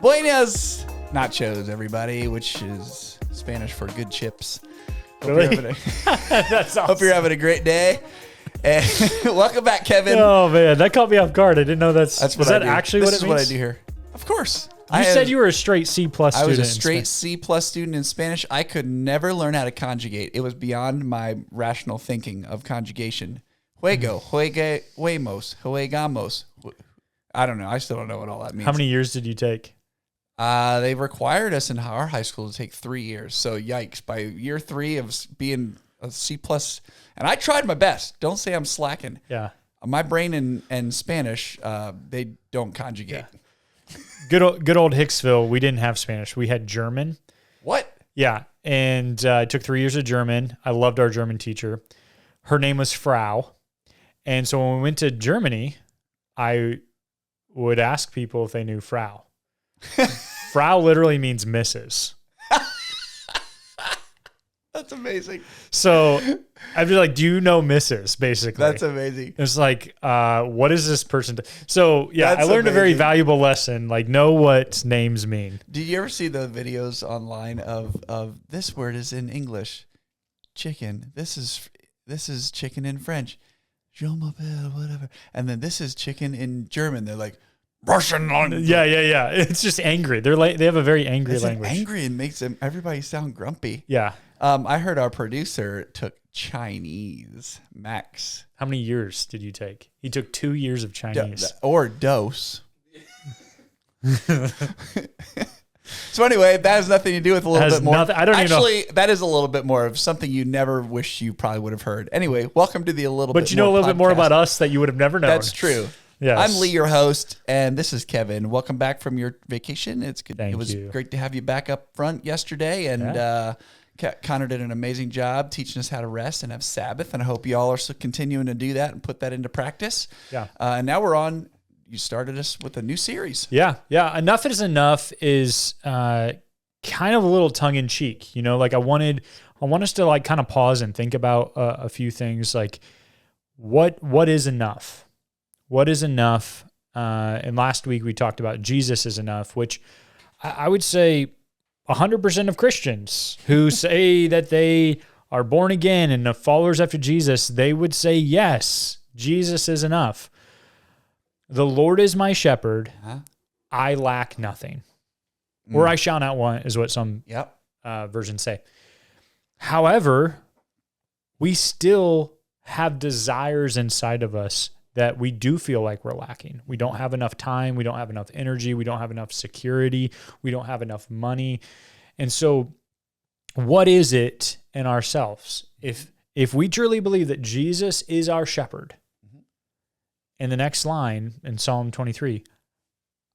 Buenos nachos, everybody, which is Spanish for good chips. Really? That's awesome. Hope you're having a great day. And welcome back, Kevin. Oh man, that caught me off guard. I didn't know that's what is I that do. actually This what it is means? what I do here. Of course. You said you were a straight C+ student. I was a in straight Spanish. C+ student in Spanish. I could never learn how to conjugate. It was beyond my rational thinking of conjugation. Juego, juegue, juemos, juegamos. I don't know. I still don't know what all that means. How many years did you take? They required us in our high school to take 3 years. So yikes! By year 3 of being a C+, and I tried my best. Don't say I'm slacking. Yeah. My brain and Spanish, they don't conjugate. Yeah. Good old Hicksville. We didn't have Spanish. We had German. What? Yeah, and I took 3 years of German. I loved our German teacher. Her name was Frau, and so when we went to Germany, I would ask people if they knew Frau. Frau literally means Mrs. That's amazing. So I'd be like, "Do you know Mrs.?" Basically, That's amazing. It's like, what is this person? So yeah, That's I learned a very amazing. valuable lesson. Like, know what names mean. Do you ever see the videos online of this word is in English, chicken. This is chicken in French, je m'appelle whatever, and then this is chicken in German. They're like Russian language. Yeah. It's just angry. They have a very angry It's language. angry and makes everybody sound grumpy. Yeah. I heard our producer took Chinese. Max. How many years did you take? He took 2 years of Chinese. Or dose. So anyway, that has nothing to do with a little bit more. I don't even know. Actually, that is a little bit more of something you never wish you probably would have heard. Anyway, welcome to the a little bit. But you know a little bit more about us that you would have never known. That's true. Yes. I'm Lee, your host, and this is Kevin. Welcome back from your vacation. It's good. Thank it was you. great to have you back up front yesterday, and Connor did an amazing job teaching us how to rest and have Sabbath, and I hope you all are continuing to do that and put that into practice. Yeah. And now we're on. You started us with a new series. Yeah. Enough is enough is kind of a little tongue in cheek. You know, like I want us to like kind of pause and think about a few things. Like, what is enough? What is enough? And last week we talked about Jesus is enough, which I would say 100% of Christians who say that they are born again and the followers after Jesus, they would say, yes, Jesus is enough. The Lord is my shepherd. I lack nothing. Or I shall not want is what some versions say. However, we still have desires inside of us that we do feel like we're lacking. We don't have enough time. We don't have enough energy. We don't have enough security. We don't have enough money. And so what is it in ourselves? If we truly believe that Jesus is our shepherd, in the next line in Psalm 23,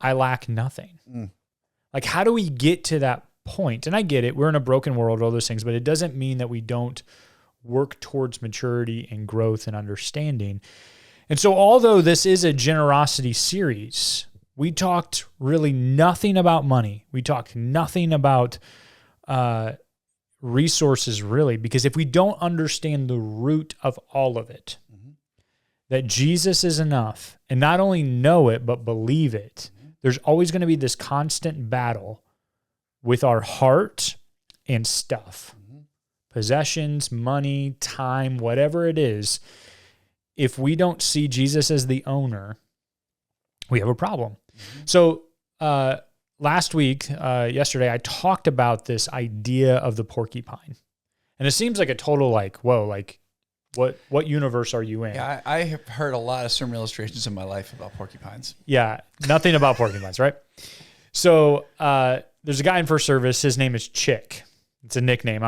I lack nothing. Like, how do we get to that point? And I get it. We're in a broken world, all those things, but it doesn't mean that we don't work towards maturity and growth and understanding. And so although this is a generosity series, we talked really nothing about money. We talked nothing about resources, really, because if we don't understand the root of all of it, that Jesus is enough, and not only know it, but believe it, there's always going to be this constant battle with our heart and stuff, possessions, money, time, whatever it is. If we don't see Jesus as the owner, we have a problem. So last week, yesterday, I talked about this idea of the porcupine. And it seems like a total like, whoa, like what universe are you in? Yeah, I have heard a lot of sermon illustrations in my life about porcupines. Yeah, nothing about porcupines, right? So there's a guy in First Service. His name is Chick. It's a nickname.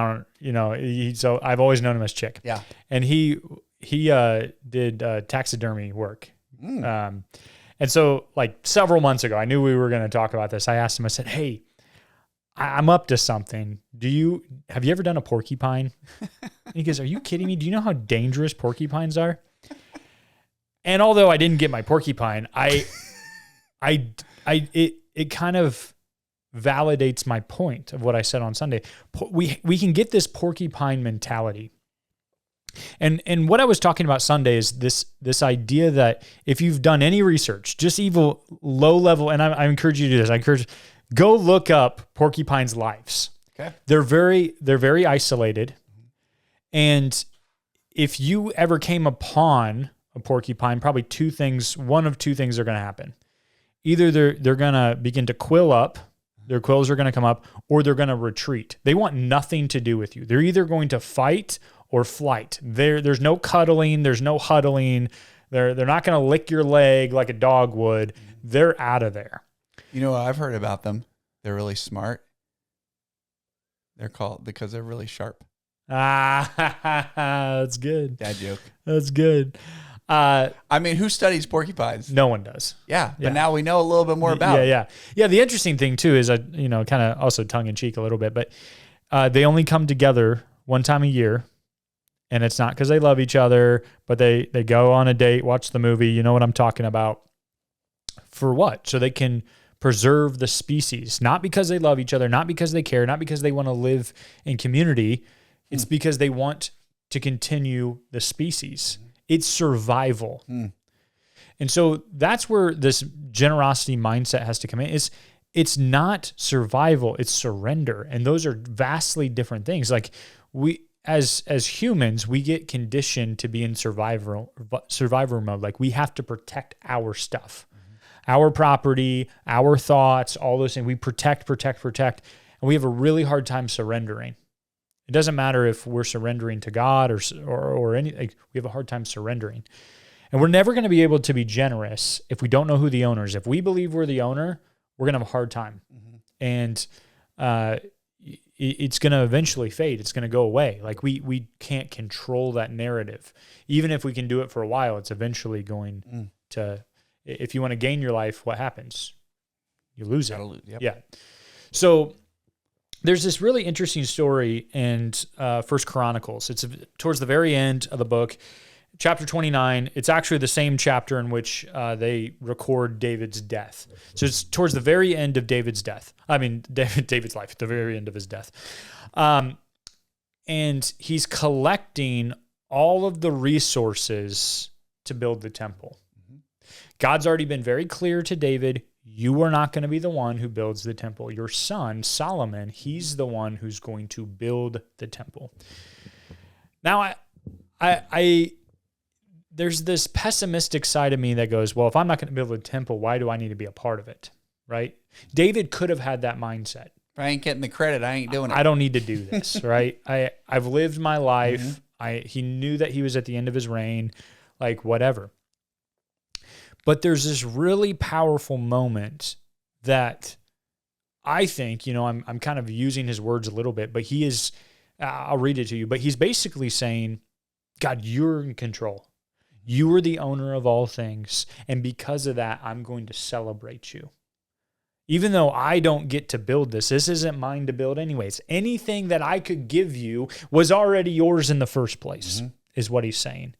So I've always known him as Chick. Yeah. And he did taxidermy work. And so like several months ago, I knew we were going to talk about this. I asked him, I said, hey, I'm up to something. Have you ever done a porcupine? And he goes, are you kidding me? Do you know how dangerous porcupines are? And although I didn't get my porcupine, it kind of validates my point of what I said on Sunday. We can get this porcupine mentality. And what I was talking about Sunday is this idea that if you've done any research, just even low level, and I encourage you to do this. I encourage Go look up porcupines' lives. Okay. They're very isolated. And if you ever came upon a porcupine, probably one of two things are going to happen. Either they're going to begin to quill up, their quills are going to come up, or they're going to retreat. They want nothing to do with you. They're either going to fight or flight. There's no cuddling, there's no huddling. They're not going to lick your leg like a dog would. They're out of there. You know what I've heard about them? They're really smart. They're called because they're really sharp. That's good. Dad joke. That's good. I mean, who studies porcupines? No one does. Yeah, Yeah. but now we know a little bit more about it. Yeah. The interesting thing too is, kind of also tongue in cheek a little bit, but they only come together one time a year, and it's not because they love each other, but they go on a date, watch the movie. You know what I'm talking about? For what? So they can preserve the species, not because they love each other, not because they care, not because they want to live in community. It's because they want to continue the species. It's survival. And so that's where this generosity mindset has to come in. It's not survival, it's surrender. And those are vastly different things. Like we, as humans, we get conditioned to be in survivor mode. Like we have to protect our stuff. Our property, our thoughts, all those things. We protect. And we have a really hard time surrendering. It doesn't matter if we're surrendering to God or any, like, we have a hard time surrendering. And we're never going to be able to be generous if we don't know who the owner is. If we believe we're the owner, we're going to have a hard time. And it's going to eventually fade. It's going to go away. Like we can't control that narrative. Even if we can do it for a while, it's eventually going to... If you want to gain your life, what happens? You lose it. Yep. Yeah. So there's this really interesting story in First Chronicles. It's towards the very end of the book, chapter 29. It's actually the same chapter in which they record David's death. So it's towards the very end of David's death. I mean, David's life, the very end of his death. And he's collecting all of the resources to build the temple. God's already been very clear to David, you are not going to be the one who builds the temple. Your son, Solomon, he's the one who's going to build the temple. Now, I there's this pessimistic side of me that goes, well, if I'm not going to build a temple, why do I need to be a part of it, right? David could have had that mindset. If I ain't getting the credit, I ain't doing it. I don't need to do this, right? I've lived my life. He knew that he was at the end of his reign, like whatever. But there's this really powerful moment that I think, I'm kind of using his words a little bit, but he is, I'll read it to you, but he's basically saying, God, you're in control. You are the owner of all things. And because of that, I'm going to celebrate you. Even though I don't get to build this isn't mine to build anyways. Anything that I could give you was already yours in the first place, is what he's saying.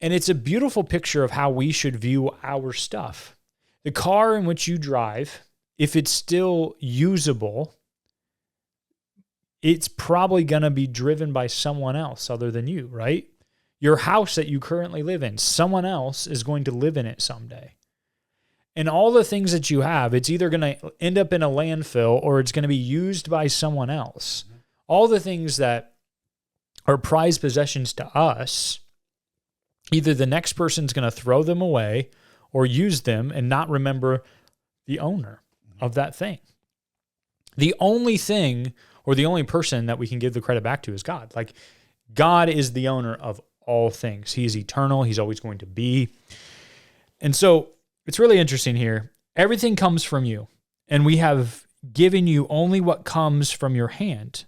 And it's a beautiful picture of how we should view our stuff. The car in which you drive, if it's still usable, it's probably going to be driven by someone else other than you, right? Your house that you currently live in, someone else is going to live in it someday. And all the things that you have, it's either going to end up in a landfill or it's going to be used by someone else. All the things that are prized possessions to us, either the next person's going to throw them away or use them and not remember the owner of that thing. The only thing or the only person that we can give the credit back to is God. Like, God is the owner of all things. He is eternal. He's always going to be. And so it's really interesting here. Everything comes from you, and we have given you only what comes from your hand.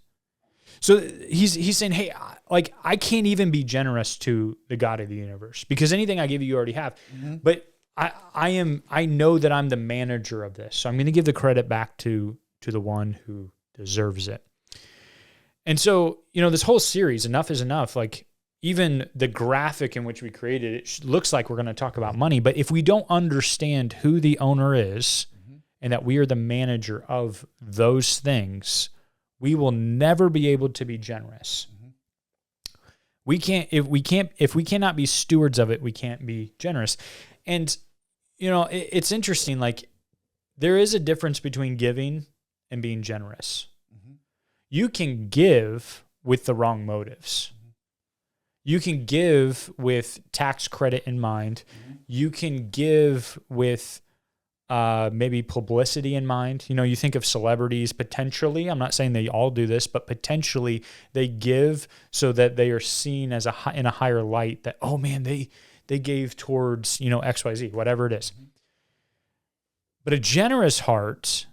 So he's saying, hey, like, I can't even be generous to the God of the universe because anything I give you already have. But I know that I'm the manager of this. So I'm going to give the credit back to the one who deserves it. And so, this whole series, Enough is Enough, like, even the graphic in which we created it looks like we're going to talk about money. But if we don't understand who the owner is and that we are the manager of those things, we will never be able to be generous. If we cannot be stewards of it, we can't be generous. And, it's interesting, like, there is a difference between giving and being generous. You can give with the wrong motives. You can give with tax credit in mind. You can give with maybe publicity in mind. You know, you think of celebrities potentially. I'm not saying they all do this, but potentially they give so that they are seen as in a higher light. That, oh man, they gave towards, you know, XYZ, whatever it is. But a generous heart,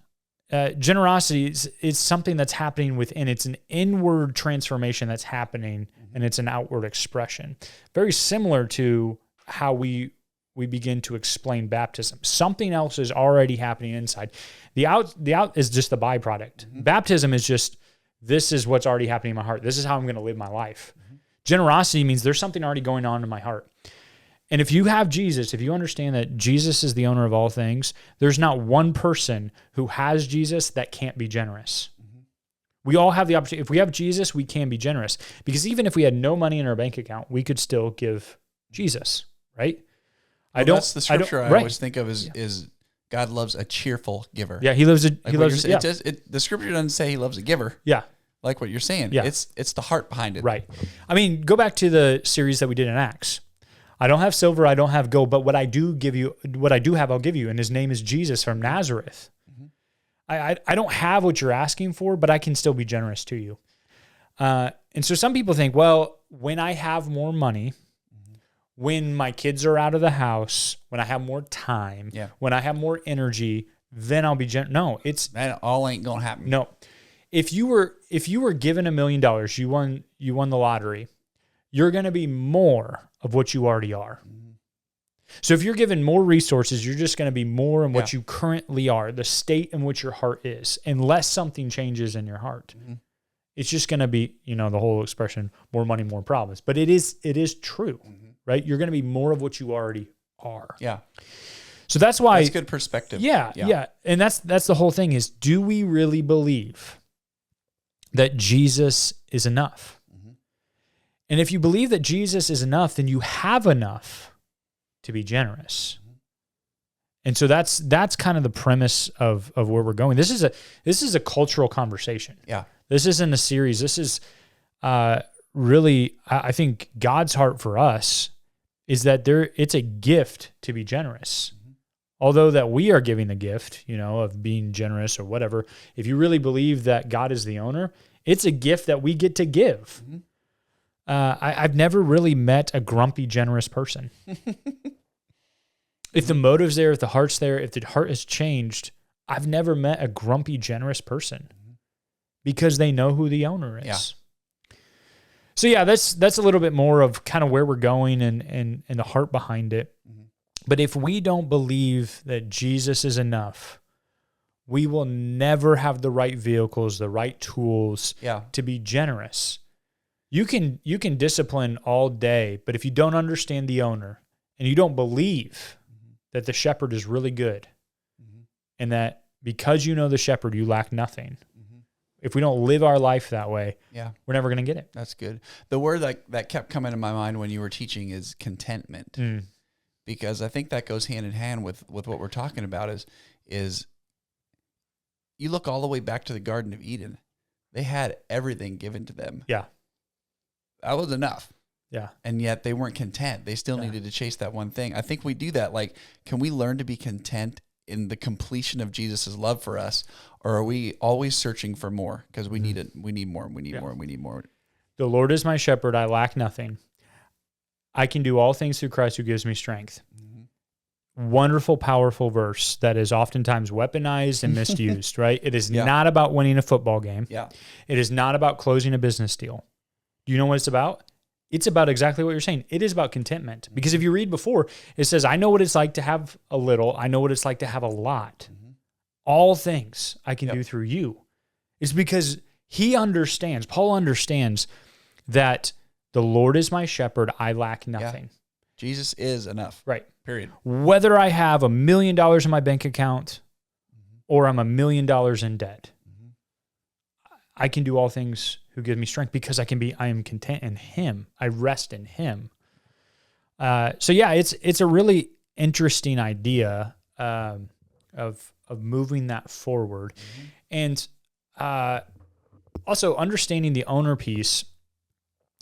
generosity is something that's happening within. It's an inward transformation that's happening, and it's an outward expression. Very similar to how we begin to explain baptism. Something else is already happening inside. The out is just the byproduct. Baptism is just, this is what's already happening in my heart. This is how I'm going to live my life. Generosity means there's something already going on in my heart. And if you have Jesus, if you understand that Jesus is the owner of all things, there's not one person who has Jesus that can't be generous. We all have the opportunity. If we have Jesus, we can be generous. Because even if we had no money in our bank account, we could still give Jesus, right? Well, that's the scripture I always think of is God loves a cheerful giver. Yeah, he loves a yeah. The scripture doesn't say he loves a giver. Yeah. Like what you're saying. Yeah. It's the heart behind it. Right. I mean, go back to the series that we did in Acts. I don't have silver, I don't have gold, but what I do have, I'll give you. And his name is Jesus from Nazareth. I don't have what you're asking for, but I can still be generous to you. And so some people think, well, when I have more money, when my kids are out of the house, when I have more time, when I have more energy, then I'll be generous. No, that all ain't gonna happen. No. If you were given $1 million, you won the lottery, you're gonna be more of what you already are. So if you're given more resources, you're just going to be more in what you currently are, the state in which your heart is, unless something changes in your heart. It's just going to be, you know, the whole expression, more money, more problems. But it is true, right? You're going to be more of what you already are. Yeah. So that's why that's good perspective. Yeah. And that's the whole thing is, do we really believe that Jesus is enough? And if you believe that Jesus is enough, then you have enough to be generous. And so that's kind of the premise of where we're going. This is a cultural conversation. Yeah. This isn't a series. This is really, I think God's heart for us is that it's a gift to be generous. Although that we are giving the gift, you know, of being generous or whatever, if you really believe that God is the owner, it's a gift that we get to give. I've never really met a grumpy, generous person. If the motive's there, if the heart's there, if the heart has changed, I've never met a grumpy, generous person because they know who the owner is. Yeah. So yeah, that's a little bit more of kind of where we're going and the heart behind it. But if we don't believe that Jesus is enough, we will never have the right vehicles, the right tools to be generous. You can discipline all day, but if you don't understand the owner and you don't believe that the shepherd is really good and that because you know the shepherd, you lack nothing. If we don't live our life that way, we're never going to get it. That's good. The word that kept coming to my mind when you were teaching is contentment, because I think that goes hand in hand with what we're talking about is you look all the way back to the Garden of Eden. They had everything given to them. Yeah. That was enough. Yeah. And yet they weren't content. They still needed to chase that one thing. I think we do that. Like, can we learn to be content in the completion of Jesus' love for us? Or are we always searching for more? Because we need it. We need more. We need more. We need more. The Lord is my shepherd. I lack nothing. I can do all things through Christ who gives me strength. Wonderful, powerful verse that is oftentimes weaponized and misused, right? It is not about winning a football game. Yeah. It is not about closing a business deal. Do you know what it's about? It's about exactly what you're saying. It is about contentment. Because if you read before, it says, I know what it's like to have a little. I know what it's like to have a lot. All things I can do through you. It's because he understands, Paul understands that the Lord is my shepherd. I lack nothing. Yeah. Jesus is enough. Right. Period. Whether I have $1 million in my bank account or I'm $1 million in debt, I can do all things who give me strength because I am content in him. I rest in him. So yeah, it's a really interesting idea of moving that forward. And also understanding the owner piece.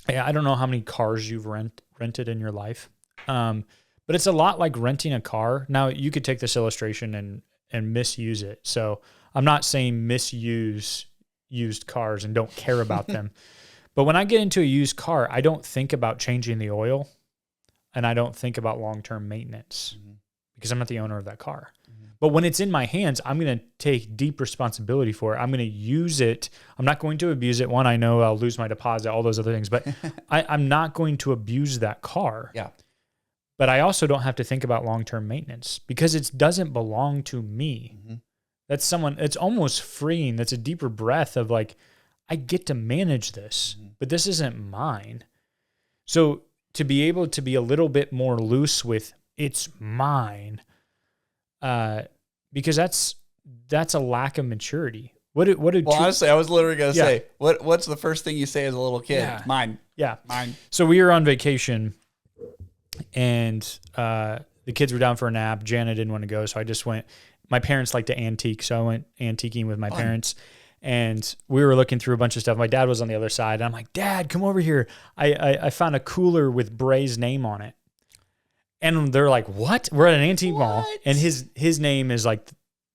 I don't know how many cars you've rented in your life, but it's a lot like renting a car. Now, you could take this illustration and misuse it. So I'm not saying misuse used cars and don't care about them. But when I get into a used car, I don't think about changing the oil, and I don't think about long-term maintenance because I'm not the owner of that car. But when it's in my hands, I'm going to take deep responsibility for it. I'm going to use it. I'm not going to abuse it. One, I know I'll lose my deposit, all those other things, but I'm not going to abuse that car. Yeah. But I also don't have to think about long-term maintenance because it doesn't belong to me. That's it's almost freeing. That's a deeper breath of like, I get to manage this, but this isn't mine. So to be able to be a little bit more loose with it's mine, because that's a lack of maturity. Honestly, I was literally going to say, what's the first thing you say as a little kid? Yeah. Mine. Yeah. Mine. So we were on vacation and the kids were down for a nap. Jana didn't want to go. So I just went. My parents like to antique. So I went antiquing with my parents. And we were looking through a bunch of stuff. My dad was on the other side. And I'm like, Dad, come over here. I found a cooler with Bray's name on it. And they're like, what? We're at an antique mall. And his name is like,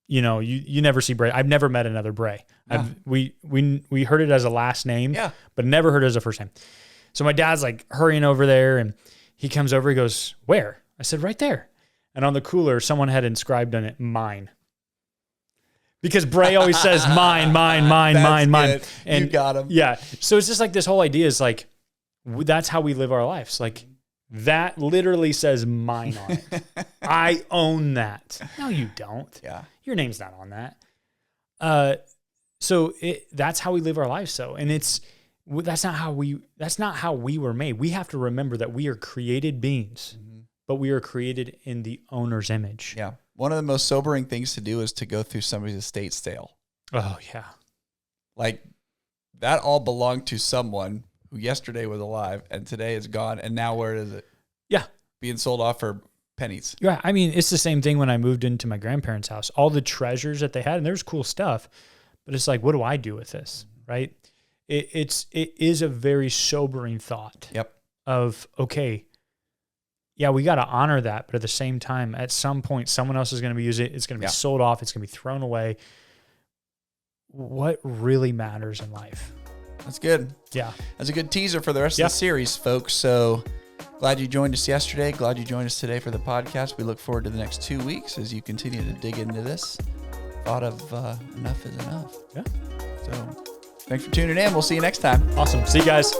you never see Bray. I've never met another Bray. No. We heard it as a last name, but never heard it as a first name. So my dad's like hurrying over there and he comes over, he goes, where? I said, right there. And on the cooler, someone had inscribed on it, mine. Because Bray always says mine. Good. And you got him. Yeah. So it's just like this whole idea is like, that's how we live our lives. Like that literally says mine on it. I own that. No, you don't. Yeah. Your name's not on that. So that's how we live our lives. So, and that's not how we were made. We have to remember that we are created beings, but we are created in the owner's image. Yeah. One of the most sobering things to do is to go through somebody's estate sale. Oh yeah. Like that all belonged to someone who yesterday was alive and today is gone. And now where is it? Yeah. Being sold off for pennies. Yeah. I mean, it's the same thing when I moved into my grandparents' house, all the treasures that they had, and there's cool stuff, but it's like, what do I do with this? Right. It is a very sobering thought. Yep. Of, okay, yeah, we got to honor that. But at the same time, at some point, someone else is going to be using it. It's going to be sold off. It's going to be thrown away. What really matters in life? That's good. Yeah. That's a good teaser for the rest of the series, folks. So glad you joined us yesterday. Glad you joined us today for the podcast. We look forward to the next 2 weeks as you continue to dig into this. Thought of enough is enough. Yeah. So thanks for tuning in. We'll see you next time. Awesome. See you guys.